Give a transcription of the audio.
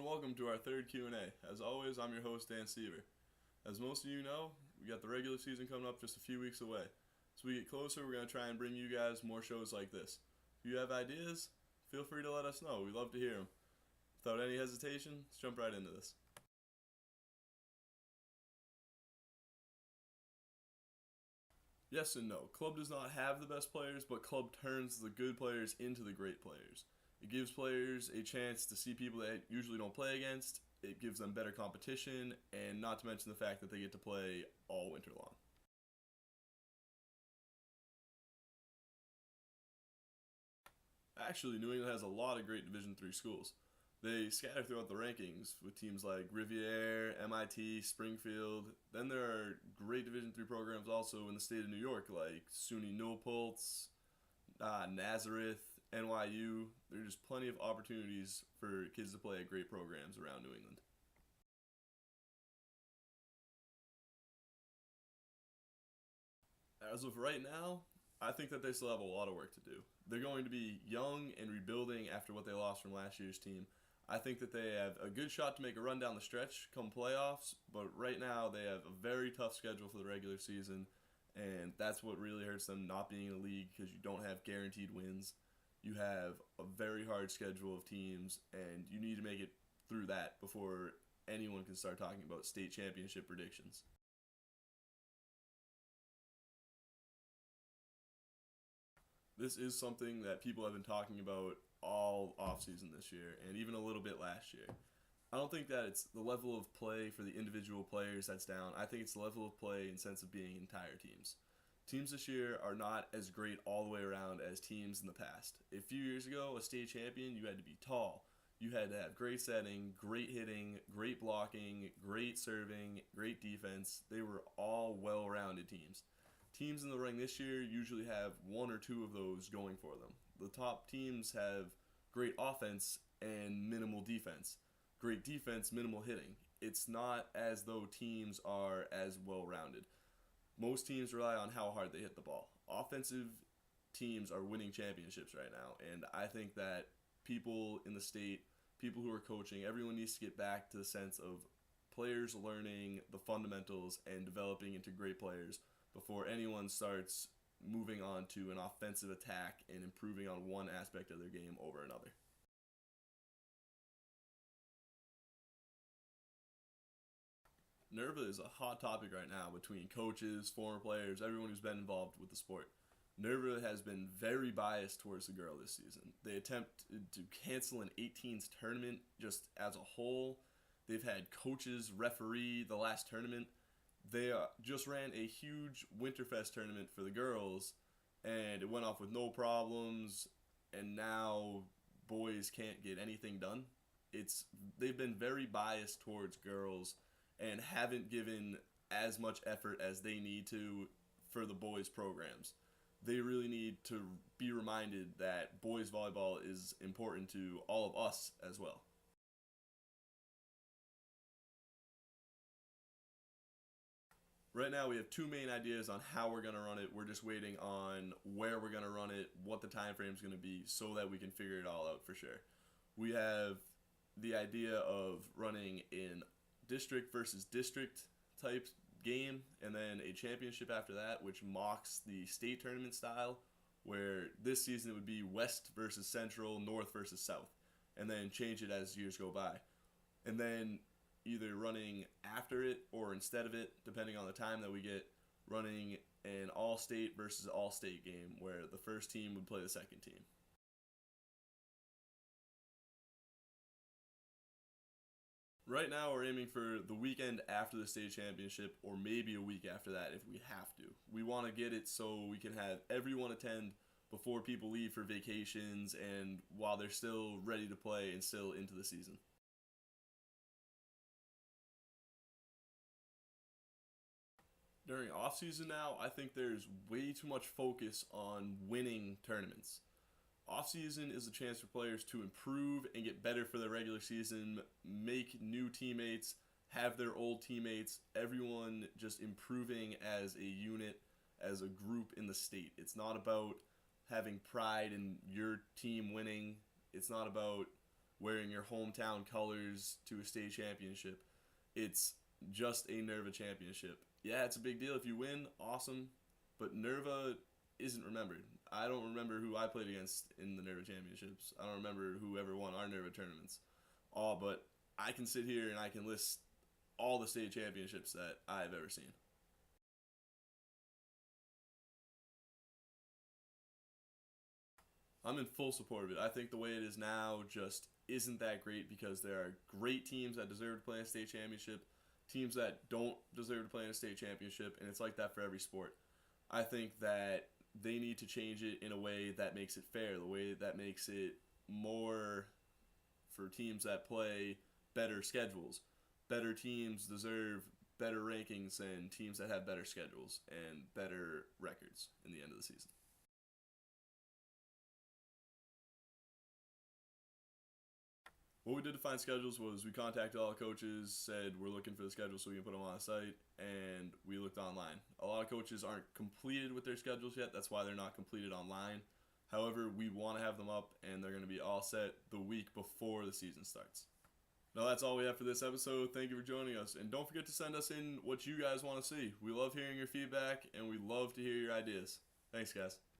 and welcome to our third Q&A. As always, I'm your host, Dan Seaver. As most of you know, we got the regular season coming up just a few weeks away. As we get closer, we're going to try and bring you guys more shows like this. If you have ideas, feel free to let us know. We love to hear them. Without any hesitation, let's jump right into this. Yes and no. Club does not have the best players, but Club turns the good players into the great players. It gives players a chance to see people that usually don't play against. It gives them better competition, and not to mention the fact that they get to play all winter long. Actually, New England has a lot of great Division III schools. They scatter throughout the rankings with teams like Rivier, MIT, Springfield. Then there are great Division III programs also in the state of New York, like SUNY Newpoltz, Nazareth, NYU. There's just plenty of opportunities for kids to play at great programs around New England. As of right now, I think that they still have a lot of work to do. They're going to be young and rebuilding after what they lost from last year's team. I think that they have a good shot to make a run down the stretch come playoffs, but right now they have a very tough schedule for the regular season, and that's what really hurts them not being in a league because you don't have guaranteed wins. You have a very hard schedule of teams, and you need to make it through that before anyone can start talking about state championship predictions. This is something that people have been talking about all offseason this year and even a little bit last year. I don't think that it's the level of play for the individual players that's down. I think it's the level of play in sense of being entire teams. Teams this year are not as great all the way around as teams in the past. A few years ago, a state champion, you had to be tall. You had to have great setting, great hitting, great blocking, great serving, great defense. They were all well-rounded teams. Teams in the ring this year usually have one or two of those going for them. The top teams have great offense and minimal defense. Great defense, minimal hitting. It's not as though teams are as well rounded. Most teams rely on how hard they hit the ball. Offensive teams are winning championships right now, and I think that people in the state, people who are coaching, everyone needs to get back to the sense of players learning the fundamentals and developing into great players before anyone starts moving on to an offensive attack and improving on one aspect of their game over another. Nerva is a hot topic right now between coaches, former players, everyone who's been involved with the sport. Nerva has been very biased towards the girl this season. They attempted to cancel an 18s tournament just as a whole. They've had coaches referee the last tournament. They just ran a huge Winterfest tournament for the girls, and it went off with no problems, and now boys can't get anything done. They've been very biased towards girls and haven't given as much effort as they need to for the boys programs. They really need to be reminded that boys volleyball is important to all of us as well. Right now, we have two main ideas on how we're going to run it. We're just waiting on where we're going to run it, what the time frame is going to be, so that we can figure it all out for sure. We have the idea of running in district versus district type game, and then a championship after that, which mocks the state tournament style, where this season it would be West versus Central, North versus South, and then change it as years go by. And then either running after it or instead of it, depending on the time that we get, running an all-state versus all-state game where the first team would play the second team. Right now, we're aiming for the weekend after the state championship or maybe a week after that if we have to. We want to get it so we can have everyone attend before people leave for vacations and while they're still ready to play and still into the season. During off season now, I think there's way too much focus on winning tournaments. Off season is a chance for players to improve and get better for their regular season, make new teammates, have their old teammates, everyone just improving as a unit, as a group in the state. It's not about having pride in your team winning. It's not about wearing your hometown colors to a state championship. It's just a Nerva championship. Yeah, it's a big deal if you win, awesome, but Nerva isn't remembered. I don't remember who I played against in the Nerva championships. I don't remember who ever won our Nerva tournaments. Oh, but I can sit here and I can list all the state championships that I've ever seen. I'm in full support of it. I think the way it is now just isn't that great because there are great teams that deserve to play in a state championship, teams that don't deserve to play in a state championship, and it's like that for every sport. I think that they need to change it in a way that makes it fair, the way that makes it more for teams that play better schedules. Better teams deserve better rankings than teams that have better schedules and better records in the end of the season. What we did to find schedules was we contacted all the coaches, said we're looking for the schedule so we can put them on the site, and we looked online. A lot of coaches aren't completed with their schedules yet. That's why they're not completed online. However, we want to have them up, and they're going to be all set the week before the season starts. Now, that's all we have for this episode. Thank you for joining us, and don't forget to send us in what you guys want to see. We love hearing your feedback, and we love to hear your ideas. Thanks, guys.